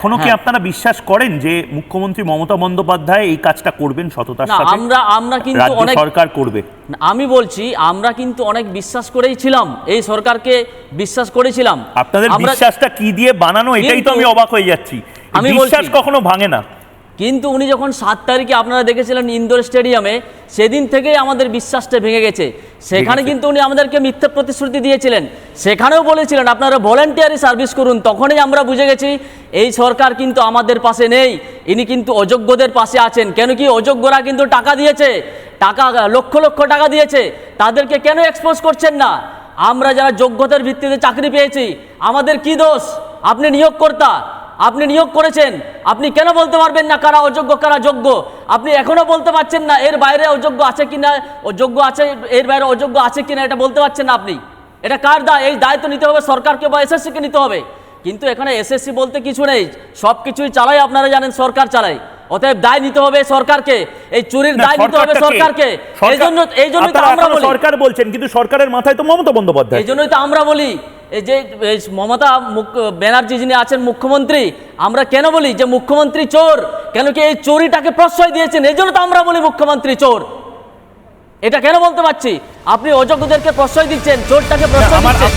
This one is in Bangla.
এখনো কি আপনারা বিশ্বাস করেন যে মুখ্যমন্ত্রী মমতা বন্দ্যোপাধ্যায় এই কাজটা করবেন সততার সাথে? আমরা কিন্তু অনেক সরকার করবে, আমি বলছি আমরা কিন্তু অনেক বিশ্বাস করেই ছিলাম, এই সরকারকে বিশ্বাস করেছিলাম। আপনাদের বিশ্বাসটা কি দিয়ে বানানো, এটাই তো আমি অবাক হয়ে যাচ্ছি। আমি বিশ্বাস কখনো ভাঙে না। কিন্তু উনি যখন 7 তারিখে আপনারা দেখেছিলেন ইন্দোর স্টেডিয়ামে, সেদিন থেকেই আমাদের বিশ্বাসটা ভেঙে গেছে। সেখানে কিন্তু উনি আমাদেরকে মিথ্যে প্রতিশ্রুতি দিয়েছিলেন, সেখানেও বলেছিলেন আপনারা ভলেন্টিয়ারি সার্ভিস করুন। তখনই আমরা বুঝে গেছি এই সরকার কিন্তু আমাদের পাশে নেই, ইনি কিন্তু অযোগ্যদের পাশে আছেন। কেন কি অযোগ্যরা কিন্তু টাকা দিয়েছে, টাকা লক্ষ লক্ষ টাকা দিয়েছে, তাদেরকে কেন এক্সপোজ করছেন না? আমরা যারা যোগ্যতার ভিত্তিতে চাকরি পেয়েছি, আমাদের কি দোষ? আপনি নিয়োগকর্তা, আপনি নিয়োগ করেছেন, আপনি কেন বলতে পারবেন না কারা অযোগ্য কারা যোগ্য? আপনি এখনো বলতে পারছেন না এর বাইরে অযোগ্য আছে কিনা, যোগ্য আছে, এর বাইরে অযোগ্য আছে কিনা, এটা বলতে পারছেন না আপনি। এটা কার দায়? এই দায়িত্ব নিতে হবে সরকারকে বা এসএসসিকে নিতে হবে। কিন্তু এখানে এসএসসি বলতে কিছু নেই, সব কিছুই চালায়, আপনারা জানেন সরকার চালায়। অতএব দায় নিতে হবে সরকারকে, এই চুরির দায় নিতে হবে সরকারকে। এই জন্যই তো আমরা বলি, সরকার বলছেন কিন্তু সরকারের মাথায় তো মমতা বন্দ্যোপাধ্যায়। এই জন্যই তো আমরা বলি এই যে মমতা ব্যানার্জি যিনি আছেন মুখ্যমন্ত্রী, আমরা কেন বলি যে মুখ্যমন্ত্রী চোর? কেন কি এই চোরিটাকে প্রশ্রয় দিয়েছেন, এই জন্য তো আমরা বলি মুখ্যমন্ত্রী চোর। এটা কেন বলতে পারছি? আপনি অযোগ্যদেরকে প্রশ্রয় দিচ্ছেন, চোরটাকে প্রশ্রয় দিচ্ছেন।